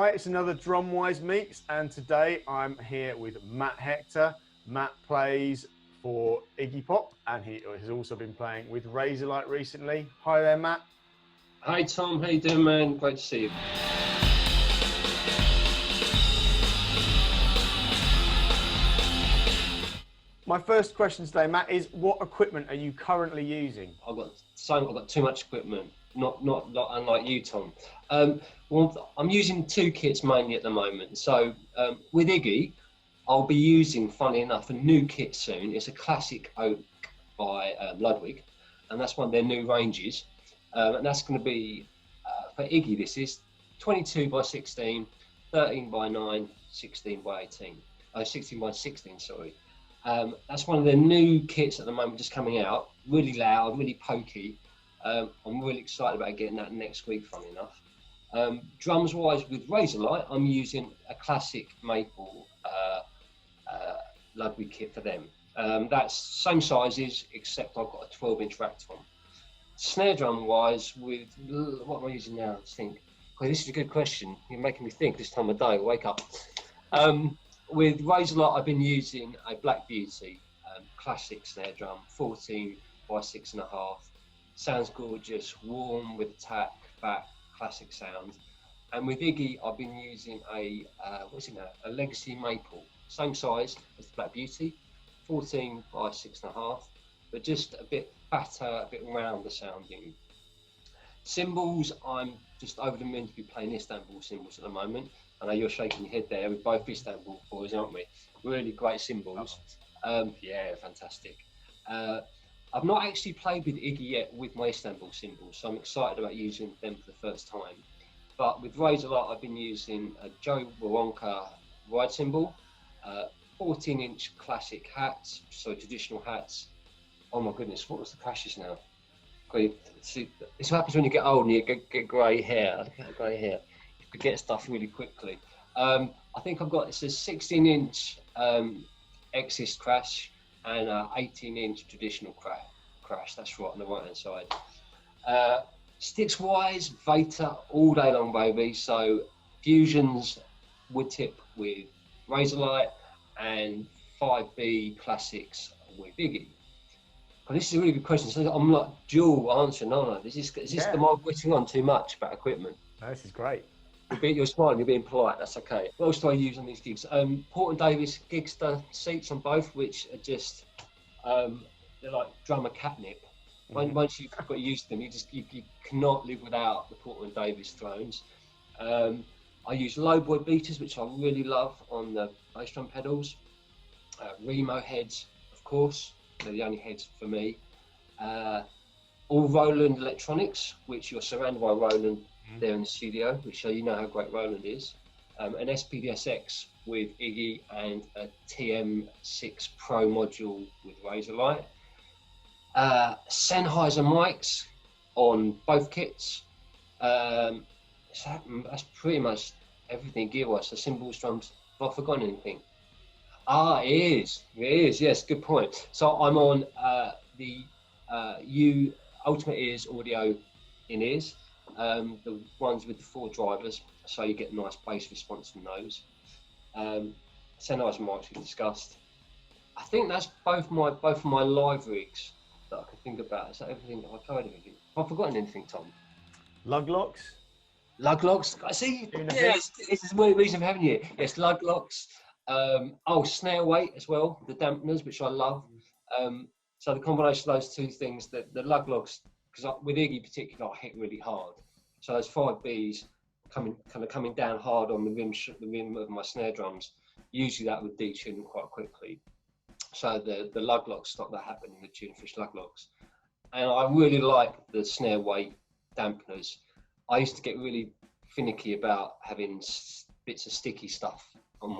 Hi, it's another DrumWise Meets, and today I'm here with Matt Hector. Matt plays for Iggy Pop, and he has also been playing with Razorlight recently. Hi there, Matt. Hi Tom, how you doing, man? Great to see you. My first question today, Matt, is what equipment are you currently using? I've got too much equipment. Not unlike you, Tom. Well, I'm using two kits mainly at the moment. So with Iggy, I'll be using, funny enough, a new kit soon. It's a classic oak by Ludwig, and that's one of their new ranges. And that's going to be for Iggy. This is 22 by 16, 13 by 9, 16 by 18. 16 by 16, sorry. That's one of their new kits at the moment, just coming out. Really loud, really pokey. I'm really excited about getting that next week, funny enough. DrumWise with Razorlight, I'm using a classic maple Ludwig kit for them. That's same sizes, except I've got a 12-inch rack tom. Snare drum wise, with what am I using now? Let's think. Well, this is a good question. You're making me think this time of day. Wake up. With Razorlight, I've been using a Black Beauty classic snare drum, 14 by 6.5. Sounds gorgeous, warm with attack, back, classic sound. And with Iggy, I've been using a a Legacy Maple, same size as the Black Beauty, 14 by 6.5, but just a bit fatter, a bit rounder sounding. Cymbals, I'm just over the moon to be playing Istanbul cymbals at the moment. I know you're shaking your head there. We're both Istanbul boys, aren't we? Really great cymbals. Yeah, fantastic. I've not actually played with Iggy yet with my Istanbul cymbals, so I'm excited about using them for the first time. But with Razorlight, I've been using a Joe Waronker ride cymbal, 14-inch classic hats, so traditional hats. Oh my goodness, what was the crashes now? See, this happens when you get old and you get grey hair. You forget stuff really quickly. I think I've got, it's a 16-inch Exist crash and an 18-inch traditional crash. That's right, on the right-hand side. Sticks-wise, Veta all day long, baby. So fusions wood tip with Razorlight and 5B classics with Iggy. But this is a really good question. So I'm like dual answering, no. Am I whittling on too much about equipment? No, this is great. You're smiling, you're being polite, that's okay. What else do I use on these gigs? Port & Davis Gigster seats on both, which are just, they're like drummer catnip. Once you've got used to them, you cannot live without the Port & Davis thrones. I use lowboy beaters, which I really love on the bass drum pedals. Remo heads, of course. They're the only heads for me. All Roland electronics, which you're surrounded by Roland there in the studio, which show you know how great Roland is. An SPDSX with Iggy and a TM6 Pro module with Razorlight. Sennheiser mics on both kits. That's pretty much everything gear-wise. So cymbals, drums. Have I forgotten anything? It is, yes, good point. So I'm on the Ultimate Ears audio in-ears, the ones with the 4 drivers, so you get nice bass response from those. Sennheiser mics we discussed. I think that's both of my live rigs that I can think about. Is that everything? Have I covered everything? Have I forgotten anything, Tom? Lug locks? Lug locks. I see. Yes, this is the reason for having you. Yes, lug locks. Snare weight as well, the dampeners, which I love. So the combination of those two things, the lug locks, because with Iggy particularly, I hit really hard. So those 5Bs coming down hard on the rim of my snare drums. Usually that would detune quite quickly. So the lug locks stop that happening, the Tunafish lug locks. And I really like the snare weight dampeners. I used to get really finicky about having bits of sticky stuff on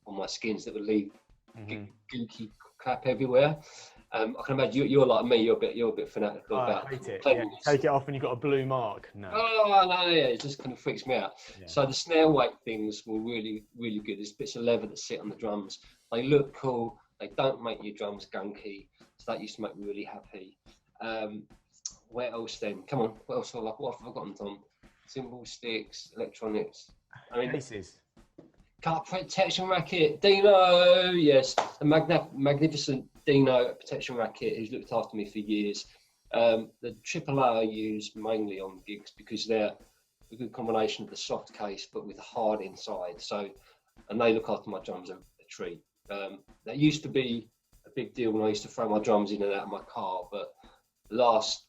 my skins that would leave gooky crap everywhere. I can imagine you're like me. You're a bit fanatical about. I hate it. Yeah. Take it off and you've got a blue mark. No. Oh no, yeah, it just kind of freaks me out. Yeah. So the snare weight things were really, really good. There's bits of leather that sit on the drums. They look cool. They don't make your drums gunky. So that used to make me really happy. Where else then? Come on, what else? What have I forgotten, Tom? Cymbal, sticks, electronics. I mean, Cases. car protection racket, Dino, yes, a magnificent Dino protection racket who's looked after me for years. The AAA I use mainly on gigs because they're a good combination of the soft case but with a hard inside. So, and they look after my drums a treat. That used to be a big deal when I used to throw my drums in and out of my car, but the last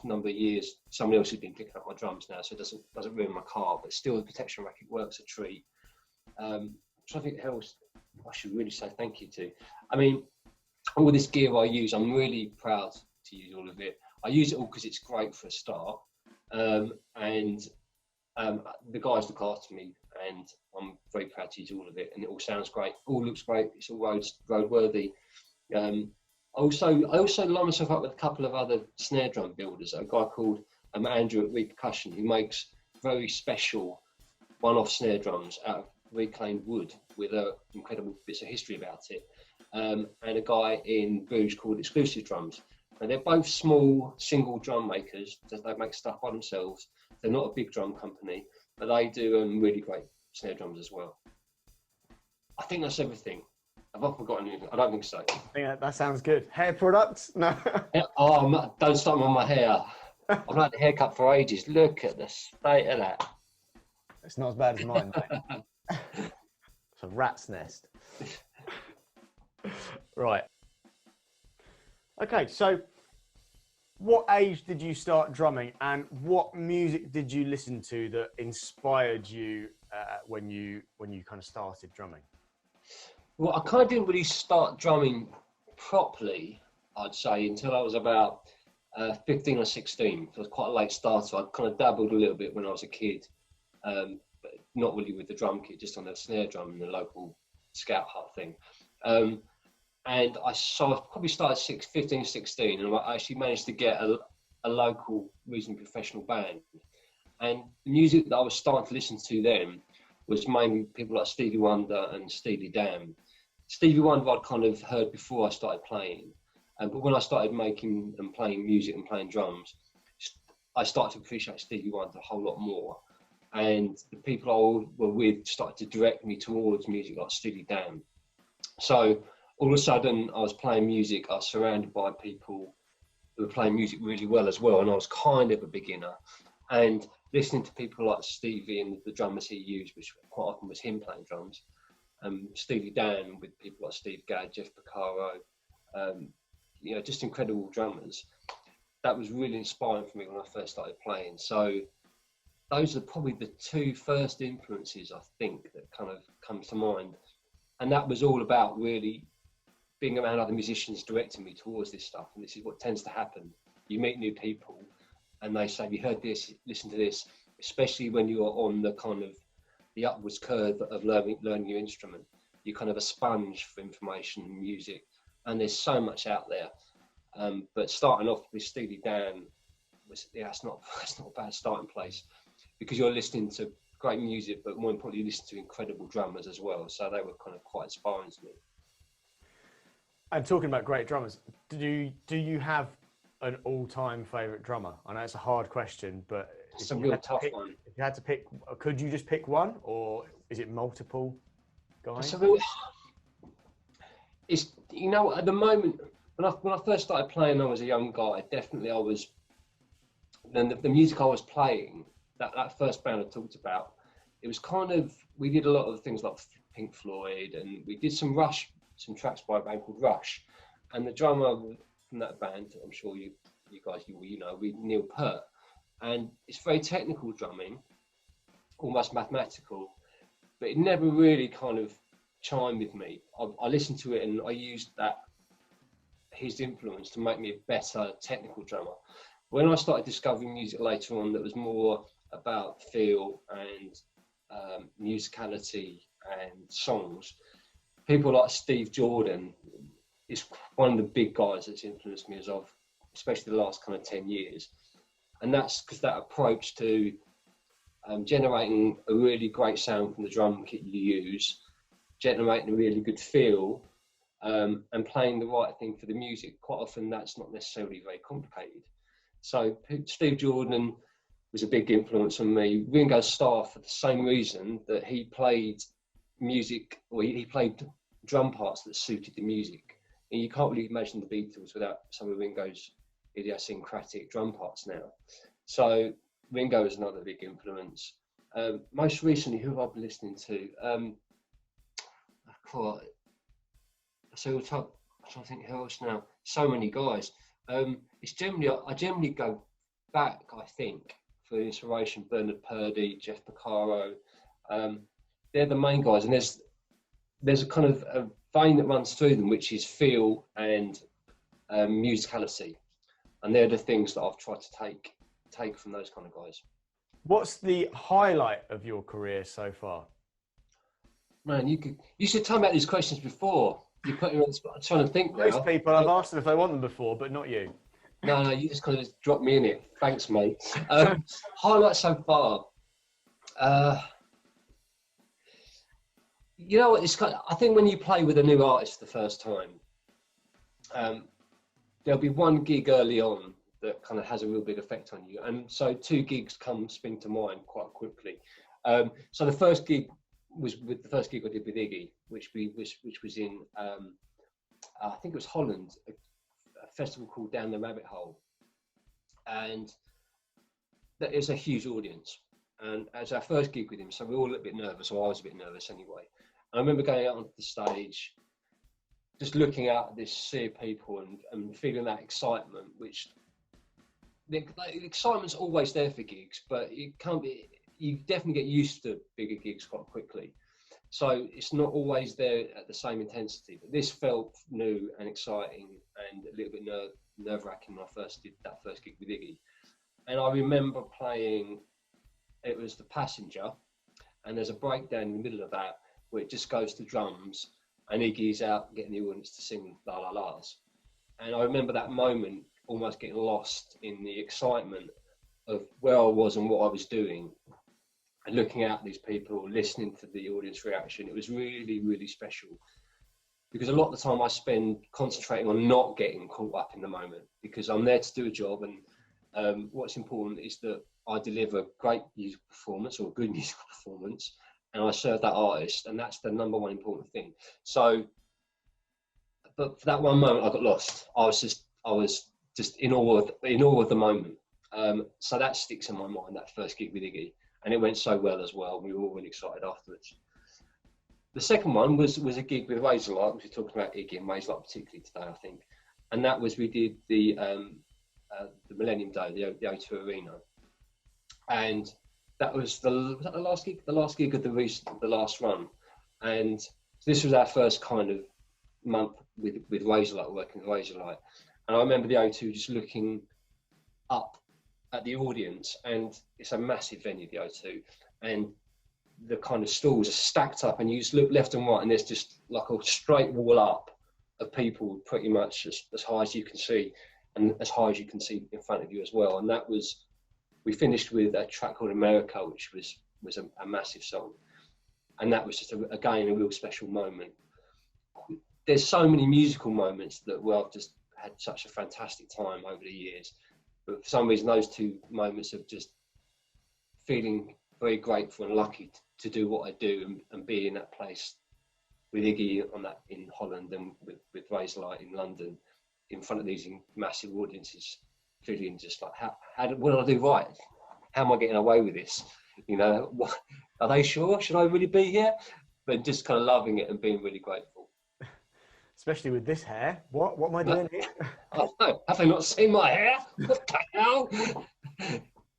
number of years, somebody else has been picking up my drums now, so it doesn't ruin my car. But still, the protection racket works a treat. So I think else I should really say thank you to. I mean, all this gear I use, I'm really proud to use all of it. I use it all because it's great for a start, and the guys look after me, and I'm very proud to use all of it. And it all sounds great, all looks great. It's all roadworthy. I also line myself up with a couple of other snare drum builders. A guy called Andrew at Repercussion, who makes very special one-off snare drums out of reclaimed wood with incredible bits of history about it. And a guy in Bruges called Exclusive Drums. And they're both small single drum makers. They make stuff by themselves. They're not a big drum company, but they do really great snare drums as well. I think that's everything. Have I forgotten anything? I don't think so. I think that sounds good. Hair products? No. Oh, don't start on my hair. I've had a haircut for ages. Look at the state of that. It's not as bad as mine, mate. It's a rat's nest. Right. Okay, so what age did you start drumming, and what music did you listen to that inspired you when you kind of started drumming? Well, I kind of didn't really start drumming properly, I'd say, until I was about 15 or 16. So I was quite a late starter. I kind of dabbled a little bit when I was a kid, but not really with the drum kit, just on the snare drum in the local scout hut thing. And I probably started 15, 16, and I actually managed to get a local, reasonably professional band. And the music that I was starting to listen to then was mainly people like Stevie Wonder and Steely Dan. Stevie Wonder I'd kind of heard before I started playing, but when I started making and playing music and playing drums, I started to appreciate Stevie Wonder a whole lot more. And the people I were with started to direct me towards music like Steely Dan. So all of a sudden I was playing music, I was surrounded by people who were playing music really well as well, and I was kind of a beginner. And listening to people like Stevie and the drummers he used, which quite often was him playing drums, Steely Dan with people like Steve Gadd, Jeff Porcaro, just incredible drummers. That was really inspiring for me when I first started playing. So those are probably the two first influences, I think, that kind of come to mind. And that was all about really being around other musicians directing me towards this stuff. And this is what tends to happen. You meet new people and they say, have you heard this? Listen to this. Especially when you're on the kind of the upwards curve of learning your instrument. You're kind of a sponge for information and music. And there's so much out there. But starting off with Steely Dan, it's not a bad starting place, because you're listening to great music, but more importantly, you listen to incredible drummers as well. So they were kind of quite inspiring to me. And talking about great drummers, do you have an all-time favourite drummer? I know it's a hard question, but it's a real tough one. If you had to pick, could you just pick one, or is it multiple guys? It's at the moment when I first started playing, I was a young guy. Definitely, I was. Then the music I was playing, that first band I talked about, it was kind of, we did a lot of things like Pink Floyd, and we did some tracks by a band called Rush, and the drummer from that band, I'm sure you guys know, Neil Peart, and it's very technical drumming, almost mathematical, but it never really kind of chimed with me. I listened to it and I used his influence to make me a better technical drummer. When I started discovering music later on that was more about feel and musicality and songs, people like Steve Jordan is one of the big guys that's influenced me especially the last kind of 10 years. And that's because that approach to generating a really great sound from the drum kit you use, generating a really good feel, and playing the right thing for the music. Quite often that's not necessarily very complicated. So Steve Jordan was a big influence on me. Ringo Starr, for the same reason that he played music, or he played drum parts that suited the music. And you can't really imagine the Beatles without some of Ringo's idiosyncratic drum parts now. So Ringo is another big influence. Most recently, who have I been listening to? I'm trying to think who else now. So many guys. I generally go back, I think, for inspiration. Bernard Purdie, Jeff Porcaro. They're the main guys, and there's a kind of a vein that runs through them, which is feel and musicality, and they're the things that I've tried to take from those kind of guys. What's the highlight of your career so far? Man, you should tell me about these questions before. You put me on the spot. I'm trying to think now. Most people, I've asked them if they want them before, but not you. No, you just kind of dropped me in it. Thanks, mate. Highlight so far. You know what? I think when you play with a new artist the first time, there'll be one gig early on that kind of has a real big effect on you, and so 2 gigs spring to mind quite quickly. So the first gig was with the first gig I did with Iggy, which was in I think it was Holland, a festival called Down the Rabbit Hole, and that is a huge audience. And as our first gig with him, so we were all a little bit nervous, or I was a bit nervous anyway. And I remember going out onto the stage, just looking out at this sea of people and feeling that excitement, which the excitement's always there for gigs, but it can't be. You definitely get used to bigger gigs quite quickly. So it's not always there at the same intensity, but this felt new and exciting and a little bit nerve-wracking when I first did that first gig with Iggy. And I remember playing, it was The Passenger, and there's a breakdown in the middle of that where it just goes to drums and Iggy's out getting the audience to sing La La La's. And I remember that moment almost getting lost in the excitement of where I was and what I was doing, and looking at these people, listening to the audience reaction. It was really, really special, because a lot of the time I spend concentrating on not getting caught up in the moment, because I'm there to do a job, and what's important is that I deliver a great musical performance, or a good musical performance, and I serve that artist, and that's the number one important thing. So, but for that one moment I got lost. I was just in awe of the moment. So that sticks in my mind, that first gig with Iggy, and it went so well as well. We were all really excited afterwards. The second one was a gig with Razorlight, which we talked about Iggy and Razorlight particularly today, I think. And that was, we did the Millennium Day, the O2 Arena. And that was the last gig? The last gig of the last run. And this was our first kind of month with Razorlight, working with Razorlight. And I remember the O2 just looking up at the audience, and it's a massive venue, the O2, and the kind of stalls are stacked up, and you just look left and right, and there's just like a straight wall up of people pretty much as high as you can see, and as high as you can see in front of you as well. And that was, we finished with a track called America, which was a massive song, and that was just again a real special moment. There's so many musical moments that I've just had such a fantastic time over the years, but for some reason those 2 moments of just feeling very grateful and lucky to do what I do and be in that place with Iggy in Holland, and with Razorlight in London, in front of these massive audiences, feeling just like, what did I do right? How am I getting away with this? You know, are they sure? Should I really be here? But just kind of loving it and being really grateful. Especially with this hair. What am I doing here? Oh, no. Have they not seen my hair? What the hell?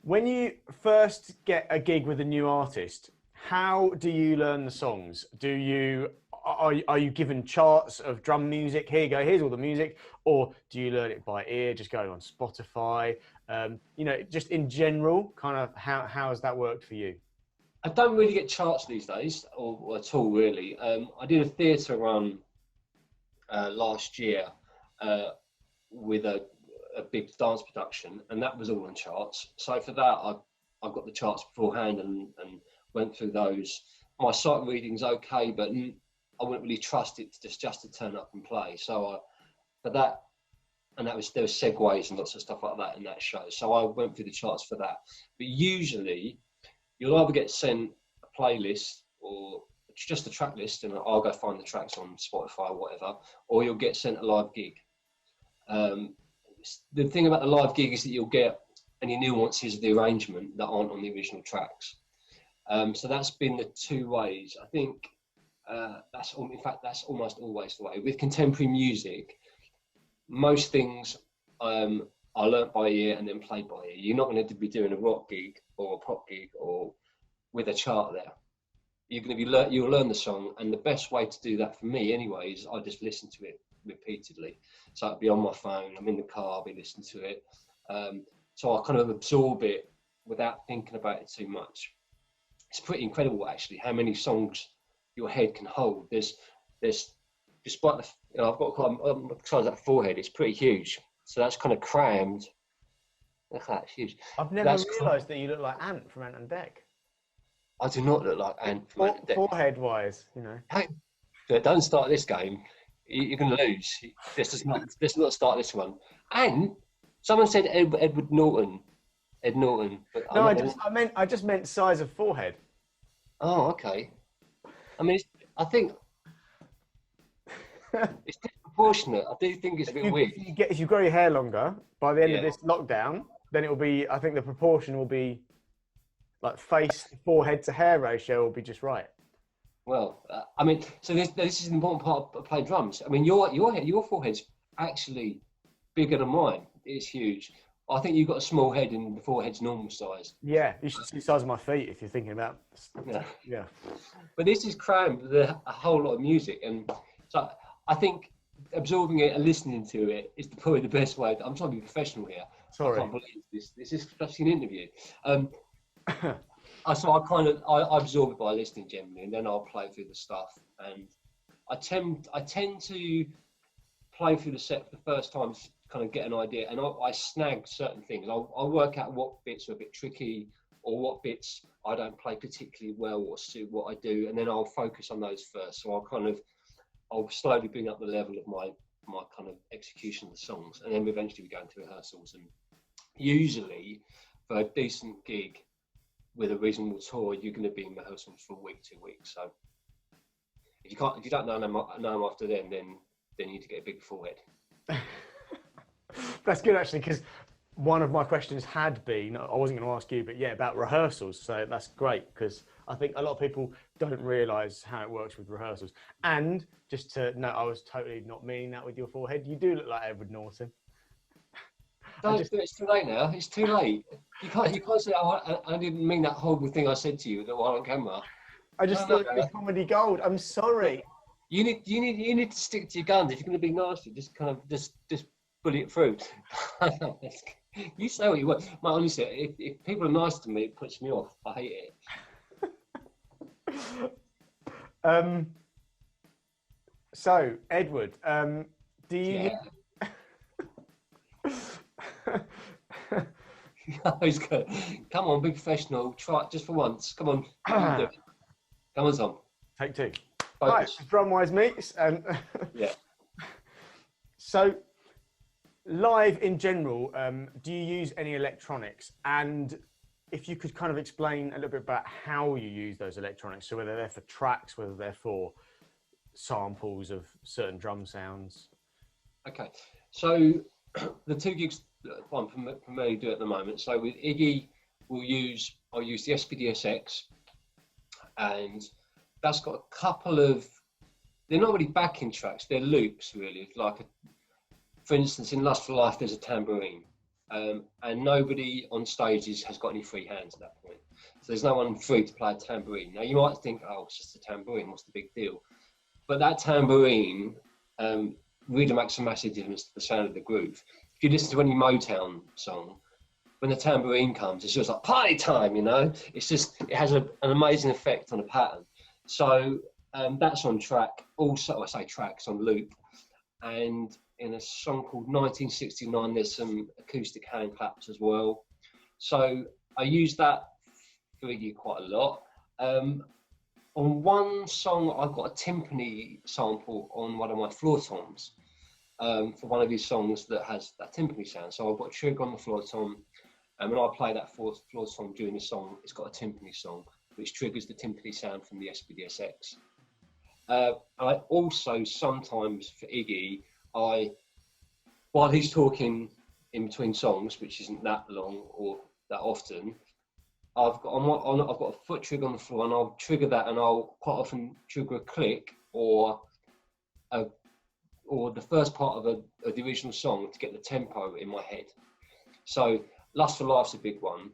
When you first get a gig with a new artist, how do you learn the songs? Are you given charts of drum music? Here you go, here's all the music. Or do you learn it by ear, just going on Spotify? You know, just in general, kind of how has that worked for you? I don't really get charts these days, or at all really. I did a theatre run last year with a big dance production, and that was all on charts. So for that, I got the charts beforehand and went through those. My sight reading's okay, but I wouldn't really trust it just to turn up and play. So for that and there was segues and lots of stuff like that in that show. So I went through the charts for that. But usually, you'll either get sent a playlist or just a track list, and I'll go find the tracks on Spotify or whatever, or you'll get sent a live gig. The thing about the live gig is that you'll get any nuances of the arrangement that aren't on the original tracks. So that's been the two ways. I think that's almost always the way. With contemporary music, most things are learnt by ear and then played by ear. You're not going to be doing a rock gig or a pop gig or with a chart there. You're going to be you'll learn the song, and the best way to do that for me, anyway, is I just listen to it repeatedly. So I'll be on my phone, I'm in the car, I'll be listening to it. So I kind of absorb it without thinking about it too much. It's pretty incredible, actually, how many songs your head can hold. There's despite the, you know, I've got quite a size that forehead. It's pretty huge, so that's kind of crammed. Look at that, it's huge. I've never realised that you look like Ant from Ant and Dec. I do not look like Ant from Ant and Dec. Forehead-wise, you know. Hey, don't start this game. You're going to lose. Let's not start this one. And someone said Edward Norton. Ed Norton. But no, I just meant size of forehead. Oh, okay. I mean, I think it's disproportionate. I do think it's a bit weird. If you grow your hair longer, by the end of this lockdown, then it will be, I think the proportion will be like face, forehead to hair ratio will be just right. Well, I mean, so this is an important part of playing drums. I mean, your forehead's actually bigger than mine. It's huge. I think you've got a small head and the forehead's normal size. Yeah, you should see the size of my feet if you're thinking about. Yeah. But this is crammed with a whole lot of music, and so I think absorbing it and listening to it is probably the best way. I'm trying to be professional here. Sorry. I can't believe this. This is such an interview. So I absorb it by listening generally, and then I'll play through the stuff. And I tend to play through the set for the first time to kind of get an idea, and I snag certain things. I'll work out what bits are a bit tricky, or what bits I don't play particularly well or suit what I do, and then I'll focus on those first. So I'll slowly bring up the level of my kind of execution of the songs, and then eventually we go into rehearsals. And usually for a decent gig with a reasonable tour, you're going to be in rehearsals for a week, 2 weeks. So if you don't know them after then you need to get a big forehead. That's good, actually, because one of my questions had been, I wasn't going to ask you, but yeah, about rehearsals. So that's great, because I think a lot of people don't realise how it works with rehearsals. And just to note, I was totally not meaning that with your forehead. You do look like Edward Norton. It's too late now. It's too late. You can't say, oh, I didn't mean that horrible thing I said to you while on camera. I just thought it was comedy gold. I'm sorry. You need to stick to your guns. If you're going to be nasty, just kind of just bully it through. You say what you want. Mate, honestly, if people are nice to me, it puts me off. I hate it. So, Edward, do you... He's good. Come on, be professional. Try it just for once. Come on. Do it. Come on, Tom. Take two. Focus. Right, DrumWise meets. Yeah. So, live in general, do you use any electronics? And if you could kind of explain a little bit about how you use those electronics, so whether they're for tracks, whether they're for samples of certain drum sounds. Okay, so the two gigs that I'm primarily do at the moment. So with Iggy, I'll use the SPDSX, and that's got a couple of, they're not really backing tracks, they're loops really. Like, for instance, in Lust for Life, there's a tambourine, and nobody on stages has got any free hands at that point. So there's no one free to play a tambourine. Now you might think, oh, it's just a tambourine, what's the big deal? But that tambourine really makes a massive difference to the sound of the groove. If you listen to any Motown song, when the tambourine comes, it's just like party time, you know? It's just, it has an amazing effect on a pattern. So that's on track. Also, I say tracks on loop. And in a song called 1969, there's some acoustic hand claps as well. So I use that for Iggy quite a lot. On one song, I've got a timpani sample on one of my floor toms. for one of his songs that has that timpani sound. So I've got a trigger on the floor tom, and when I play that floor tom during the song, it's got a timpani song, which triggers the timpani sound from the SPDSX. I also sometimes, for Iggy, while he's talking in between songs, which isn't that long or that often, I've got a foot trigger on the floor, and I'll trigger that, and I'll quite often trigger a click or the first part of the original song to get the tempo in my head. So Lust for Life's a big one.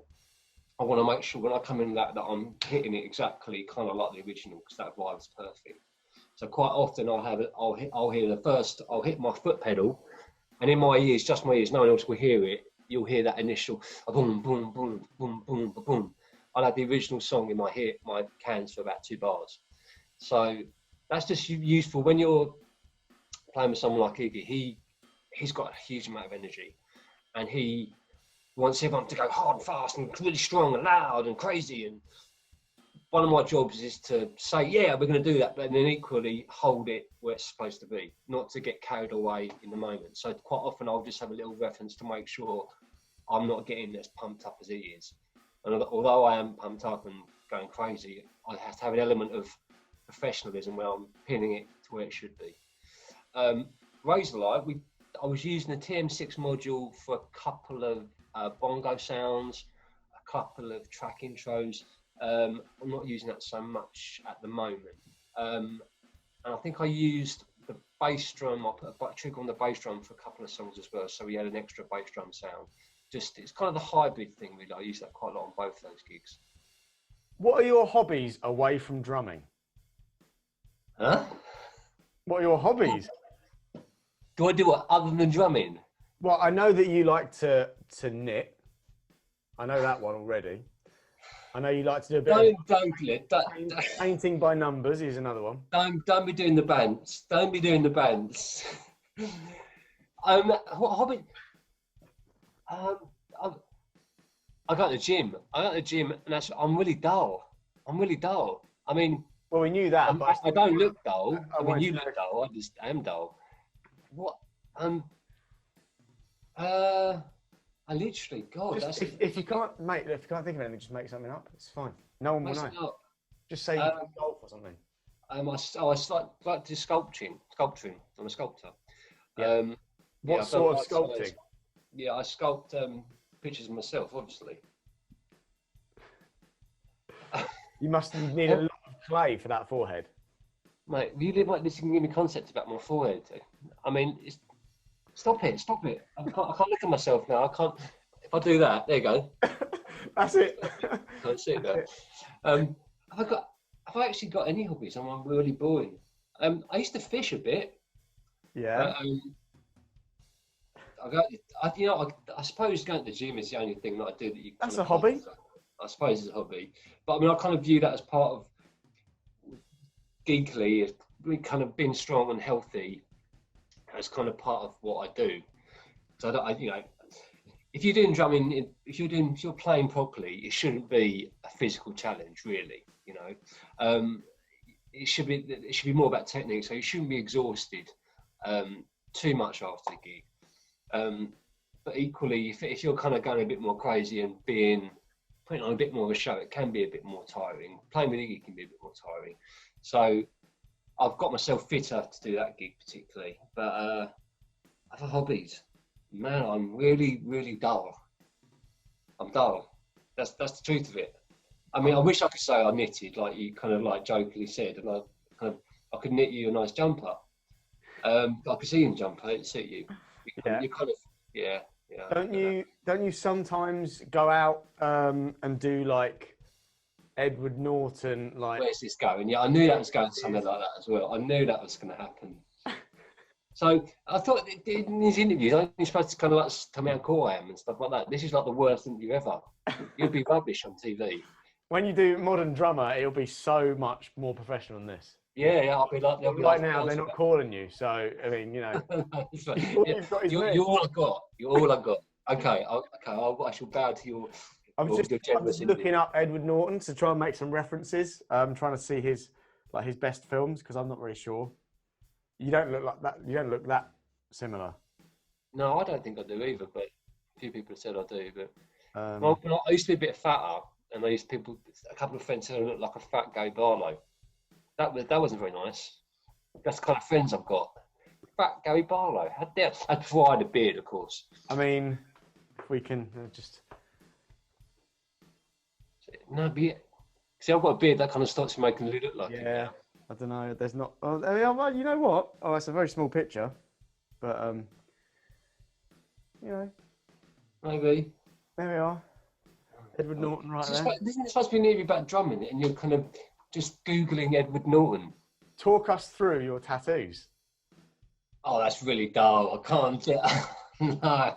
I want to make sure when I come in that I'm hitting it exactly kind of like the original, because that vibe is perfect. So quite often I'll hit my foot pedal, and in my ears, just my ears, no one else will hear it. You'll hear that initial boom, boom, boom, boom, boom, boom. I'll have the original song in my cans for about 2 bars. So that's just useful when you're playing with someone like Iggy. He's got a huge amount of energy, and he wants everyone to go hard and fast and really strong and loud and crazy. And one of my jobs is to say, yeah, we're going to do that, but then equally hold it where it's supposed to be, not to get carried away in the moment. So quite often I'll just have a little reference to make sure I'm not getting as pumped up as he is. And although I am pumped up and going crazy, I have to have an element of professionalism where I'm pinning it to where it should be. Razorlight, I was using the TM6 module for a couple of bongo sounds, a couple of track intros. I'm not using that so much at the moment. And I think I used the bass drum. I put a trigger on the bass drum for a couple of songs as well, so we had an extra bass drum sound. It's kind of the hybrid thing, really. I use that quite a lot on both those gigs. What are your hobbies away from drumming? Huh? What are your hobbies? Do I do what other than drumming? Well, I know that you like to knit. I know that one already. I know you like to do a bit of painting by numbers is another one. Don't be doing the bands. Don't be doing the bands. What hobby? I go to the gym. And I'm really dull. I mean, well, we knew that. But I don't look dull. I mean, you look dull. I am dull. What? I literally, God. If you can't think of anything, just make something up. It's fine. No one will know. Just say you play golf or something. I like to do sculpturing. I'm a sculptor. Yeah. What sort of sculpting? Yeah, I sculpt pictures of myself, obviously. You must need a lot of clay for that forehead. Mate, you live like this, you can give me concepts about my forehead. I mean, stop it. I can't look at myself now. I can't. If I do that, there you go. That's it. Can't see it now. Have I actually got any hobbies? I'm really boring. I used to fish a bit. Yeah. I suppose going to the gym is the only thing that I do that you. That's a hobby. I suppose it's a hobby, but I mean, I kind of view that as part of geekily, kind of being strong and healthy as kind of part of what I do. So if you're doing drumming, if you're playing properly, it shouldn't be a physical challenge, really. It should be more about technique. So you shouldn't be exhausted too much after the gig. But equally, if you're kind of going a bit more crazy and putting on a bit more of a show, it can be a bit more tiring. Playing with Iggy can be a bit more tiring. So I've got myself fitter to do that gig particularly. But other hobbies, man, I'm really, really dull. I'm dull. That's the truth of it. I mean, I wish I could say I knitted, like you kind of like jokingly said, and I could knit you a nice jumper. I could see you in jumper, it'd suit you. You kind of, yeah. Don't you sometimes go out and do like Edward Norton, like? Where's this going? Yeah, I knew that was going something like that as well. I knew that was going to happen. So I thought in these interviews, aren't you supposed to kind of like tell me how cool I am and stuff like that? This is like the worst interview ever. You'll be rubbish on TV. When you do Modern Drummer, it'll be so much more professional than this. Yeah, I'll be like. Right now, they're not calling you, so I mean, You're all I got. You're all I got. Okay. I shall bow to your. I'm just looking up Edward Norton to try and make some references. I'm trying to see his best films because I'm not really sure. You don't look like that. You don't look that similar? No, I don't think I do either, but a few people have said I do. But Um, when I used to be a bit fatter, and a couple of friends said I looked like a fat Gary Barlow. That wasn't very nice. That's the kind of friends I've got. Fat Gary Barlow. How dare? That's before I had a beard, of course. I mean, if we can just. No, but yeah. See, I've got a beard that kind of starts making me look like it Yeah, now. I don't know. There's not. Oh, well, you know what? Oh, it's a very small picture, but you know, Maybe. there we are. Edward Norton, right there. Isn't it supposed to be nearly about drumming, and you're kind of just googling Edward Norton? Talk us through your tattoos. Oh, that's really dull. I can't do no,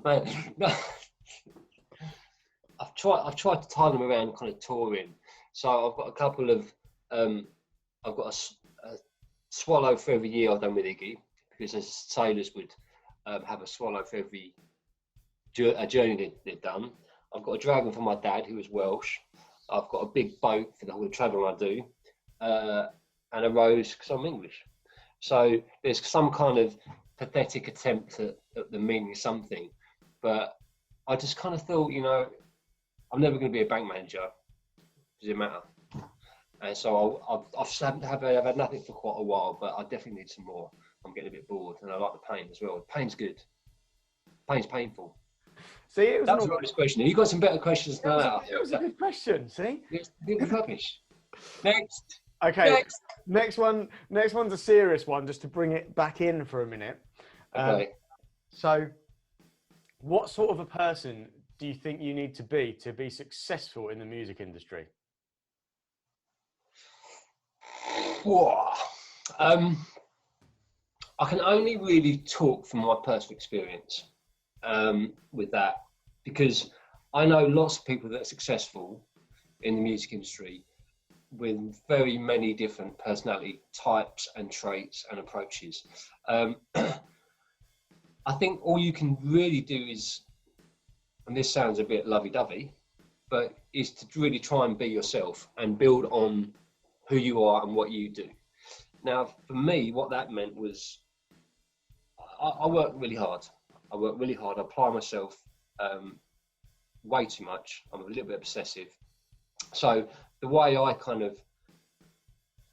mate, no. I've tried to tie them around kind of touring. So I've got a couple of I've got a swallow for every year I've done with Iggy, because as sailors would have a swallow for every journey they've done. I've got a dragon for my dad, who was Welsh. I've got a big boat for the whole travel I do, and a rose because I'm English. So there's some kind of pathetic attempt at the meaning of something, but I just kind of thought, you know, I'm never going to be a bank manager. Does it matter? And so I've had nothing for quite a while, but I definitely need some more. I'm getting a bit bored, and I like the pain as well. The pain's good. Pain's painful. See, it was That was a rubbish question. You got some better questions than that. It was a good question. See, it was rubbish. Next. Okay. Next one's a serious one, just to bring it back in for a minute. Okay. So, what sort of a person do you think you need to be successful in the music industry? I can only really talk from my personal experience with that, because I know lots of people that are successful in the music industry with very many different personality types and traits and approaches. I think all you can really do is, and this sounds a bit lovey-dovey, but is to really try and be yourself and build on who you are and what you do. Now, for me, what that meant was I work really hard. I apply myself way too much. I'm a little bit obsessive. So the way I kind of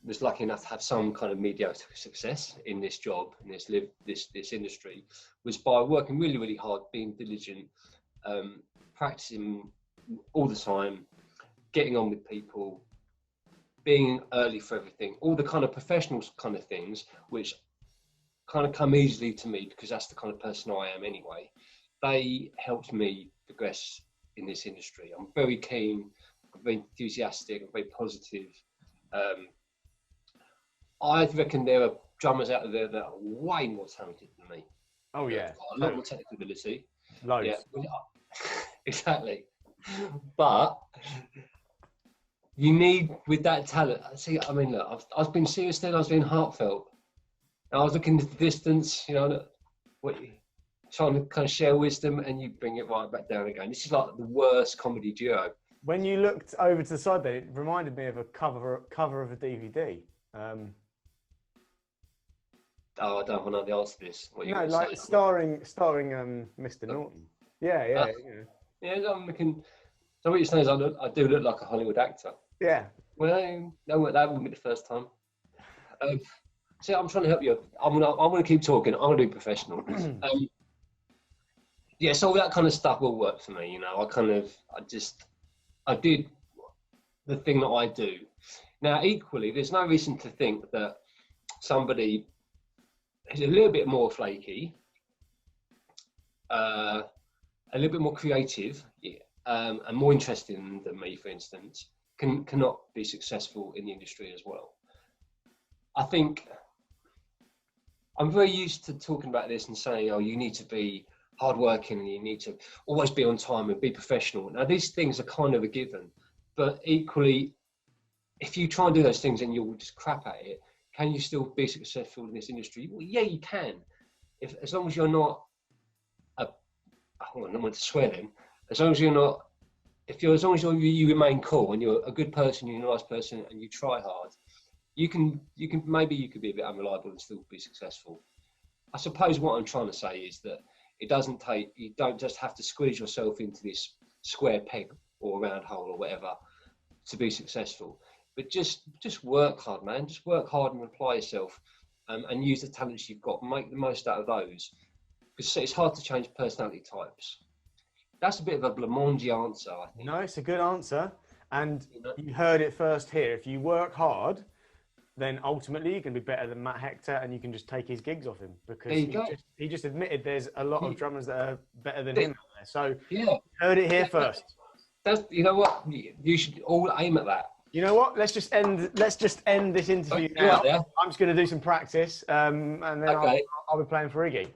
was lucky enough to have some kind of mediocre success in this job, in this industry, was by working really, really hard, being diligent, practicing all the time, getting on with people, being early for everything, all the kind of professional kind of things, which kind of come easily to me because that's the kind of person I am anyway. They helped me progress in this industry. I'm very keen, I'm very enthusiastic, I'm very positive. I reckon there are drummers out there that are way more talented than me. Oh yeah, a lot more technical ability. Loads. Yeah, exactly. But you need, with that talent. See, I mean, look, I've been serious then. I was being heartfelt. I was looking at the distance, you know, trying to kind of share wisdom, and you bring it right back down again. This is like the worst comedy duo. When you looked over to the side there, it reminded me of a cover of a DVD. Oh, I don't want to know the answer to this. No, like starring Mr. Norton. Yeah. Yeah, I'm looking. So what you're saying is I do look like a Hollywood actor. Yeah. Well, no, that wouldn't be the first time. See, I'm trying to help you. I'm gonna keep talking. I'm gonna be professional. Yeah, so all that kind of stuff will work for me. You know, I did the thing that I do. Now, equally, there's no reason to think that somebody who's a little bit more flaky, a little bit more creative, and more interesting than me, for instance, cannot be successful in the industry as well. I think I'm very used to talking about this and saying, oh, you need to be hardworking and you need to always be on time and be professional. Now, these things are kind of a given, but equally, if you try and do those things and you'll just crap at it, can you still be successful in this industry? Well, yeah, you can. As long as you're not I don't want to swear then. As long as you remain cool and you're a good person, you're a nice person, and you try hard, you can be a bit unreliable and still be successful. I suppose what I'm trying to say is that it doesn't take, you don't just have to squeeze yourself into this square peg or round hole or whatever to be successful. But just work hard, man. Just work hard and apply yourself, and use the talents you've got. Make the most out of those, because it's hard to change personality types. That's a bit of a blancmange answer, I think. No, it's a good answer. And you heard it first here. If you work hard, then ultimately you can be better than Matt Hector, and you can just take his gigs off him, because he just admitted there's a lot of drummers that are better than him out there. So yeah, heard it here first. That's, you know what? You should all aim at that. You know what? Let's just end this interview now. I'm just going to do some practice, and then I'll be playing for Iggy.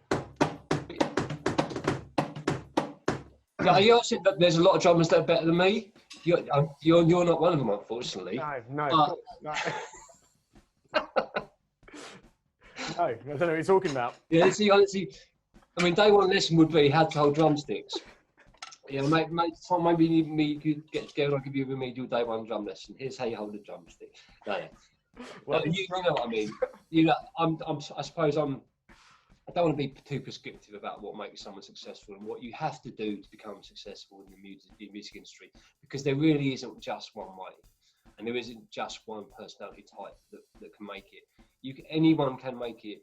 Now, you also said that there's a lot of drummers that are better than me. You're not one of them, unfortunately. No. No, I don't know what you're talking about. Yeah, see, honestly, I mean, day one lesson would be how to hold drumsticks. Yeah, maybe you could get together. I'll give you a remedial day one drum lesson. Here's how you hold a drumstick. No, yeah. Well, you know what I mean. You know, I suppose I don't want to be too prescriptive about what makes someone successful and what you have to do to become successful in the music industry, because there really isn't just one way, and there isn't just one personality type that can make it. Anyone can make it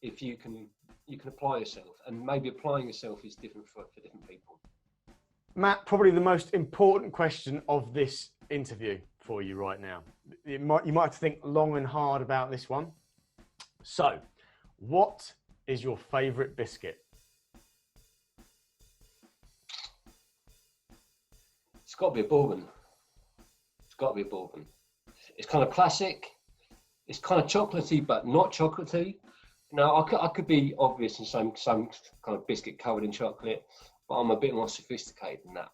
if you can apply yourself, and maybe applying yourself is different for different people. Matt, probably the most important question of this interview for you right now. You might have to think long and hard about this one. So, what is your favourite biscuit? It's got to be a bourbon. It's got to be a bourbon. It's kind of classic. It's kind of chocolatey, but not chocolatey. Now, I could be obvious and some kind of biscuit covered in chocolate, but I'm a bit more sophisticated than that,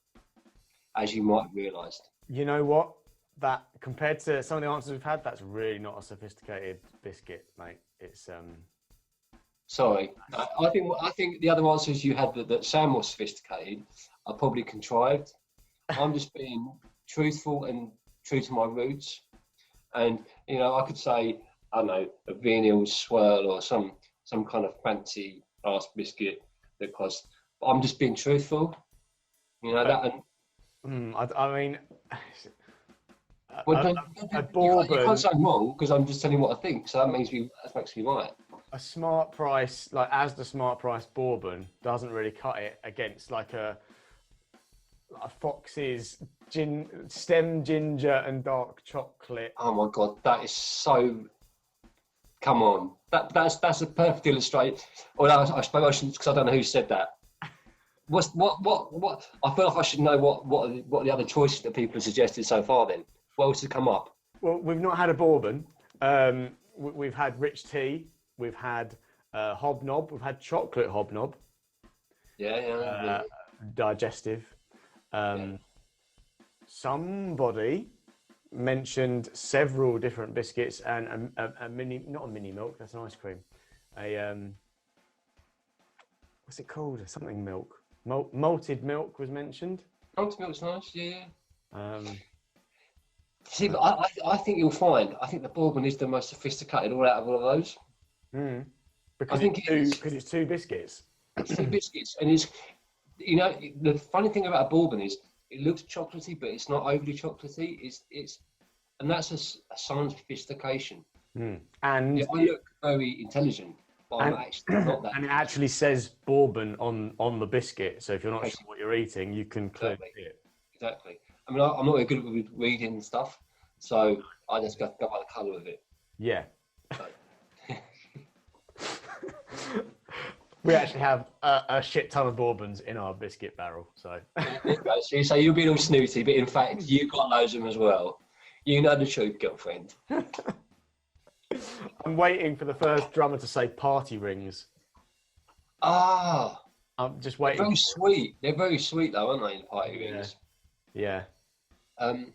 as you might have realised. You know what? That, compared to some of the answers we've had, that's really not a sophisticated biscuit, mate. It's Sorry, I think the other answers you had that sound more sophisticated are probably contrived. I'm just being truthful and true to my roots, and you know, I could say, I don't know, a Viennese swirl or some kind of fancy ass biscuit that costs. But I'm just being truthful, you know that. And I mean, a bourbon. You can't say I'm wrong, because I'm just telling you what I think. So that makes me right. A smart price, like as the smart price bourbon, doesn't really cut it against like a Fox's stem ginger and dark chocolate. Oh my god, that is so. Come on, that's a perfect illustration. Well, I suppose I shouldn't, because I don't know who said that. What? I feel like I should know what the other choices that people have suggested so far. Then, what else has come up? Well, we've not had a bourbon. We've had rich tea. We've had hobnob. We've had chocolate hobnob. Yeah. Digestive. Somebody mentioned several different biscuits and a mini, not a mini milk. That's an ice cream. What's it called? Something milk. Malted milk was mentioned. Malted milk's nice. Yeah. See, but I think you'll find. I think the bourbon is the most sophisticated all out of all of those. Because it's two biscuits. It's two biscuits, and it's, you know, the funny thing about a bourbon is it looks chocolatey, but it's not overly chocolatey. And that's a sign of sophistication. And I look very intelligent, but I'm actually not that. And it actually says bourbon on the biscuit, so if you're not sure what you're eating, you can clearly see it. Exactly. I mean, I'm not very good with reading and stuff, so I just go by the colour of it. Yeah. So. We actually have a shit ton of bourbons in our biscuit barrel, so. So you're being all snooty, but in fact, you got loads of them as well. You know the truth, girlfriend. I'm waiting for the first drummer to say party rings. Ah. I'm just waiting. They're very sweet. They're very sweet, though, aren't they, the party rings? Yeah. Of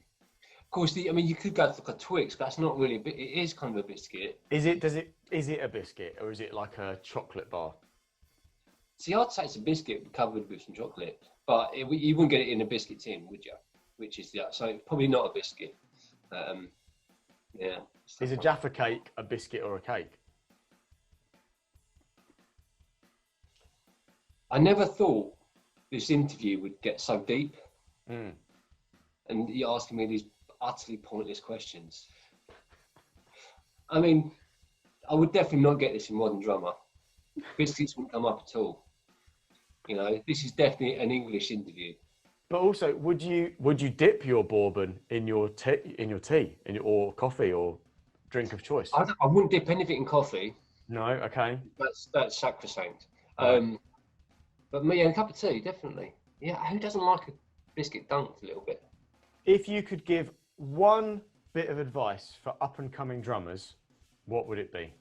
course, you could go for like a Twix, but that's not really it is kind of a biscuit. Is it a biscuit, or is it like a chocolate bar? See, I'd say it's a biscuit covered with some chocolate, but you wouldn't get it in a biscuit tin, would you? Which is so it's probably not a biscuit. Yeah. Is a Jaffa cake a biscuit or a cake? I never thought this interview would get so deep. Mm. And you're asking me these utterly pointless questions. I mean, I would definitely not get this in Modern Drummer. Biscuits wouldn't come up at all. You know, this is definitely an English interview. But also, would you dip your bourbon in your tea, or coffee or drink of choice? I wouldn't dip anything in coffee. No, okay. That's sacrosanct. Right. But me, a cup of tea, definitely. Yeah, who doesn't like a biscuit dunked a little bit? If you could give one bit of advice for up and coming drummers, what would it be?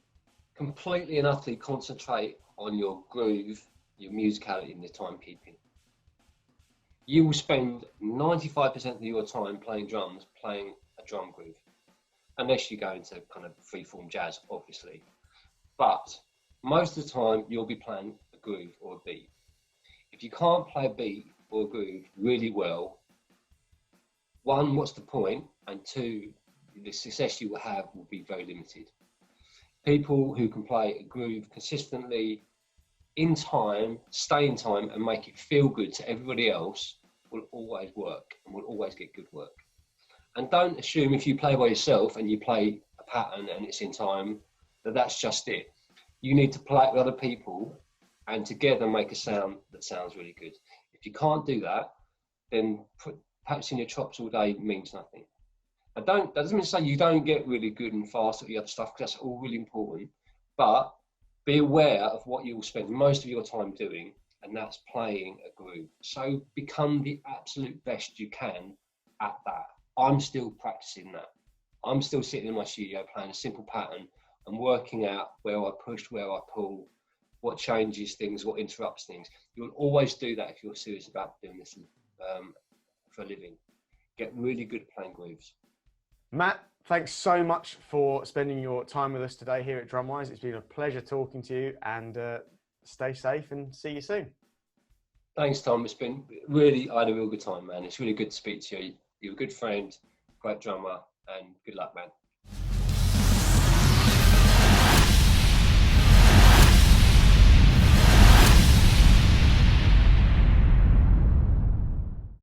Completely and utterly concentrate on your groove, your musicality, and your timekeeping. You will spend 95% of your time playing drums, playing a drum groove, unless you go into kind of freeform jazz, obviously. But most of the time, you'll be playing a groove or a beat. If you can't play a beat or a groove really well, one, what's the point? And two, the success you will have will be very limited. People who can play a groove consistently in time, stay in time, and make it feel good to everybody else will always work and will always get good work. And don't assume if you play by yourself and you play a pattern and it's in time, that that's just it. You need to play it with other people and together make a sound that sounds really good. If you can't do that, then practicing your chops all day means nothing. That doesn't mean to say you don't get really good and fast at the other stuff, because that's all really important. But be aware of what you will spend most of your time doing, and that's playing a groove. So become the absolute best you can at that. I'm still practicing that. I'm still sitting in my studio playing a simple pattern and working out where I push, where I pull, what changes things, what interrupts things. You'll always do that if you're serious about doing this for a living. Get really good at playing grooves. Matt, thanks so much for spending your time with us today here at DrumWise. It's been a pleasure talking to you, and stay safe and see you soon. Thanks, Tom. It's been really, I had a real good time, man. It's really good to speak to you. You're a good friend, great drummer, and good luck, man.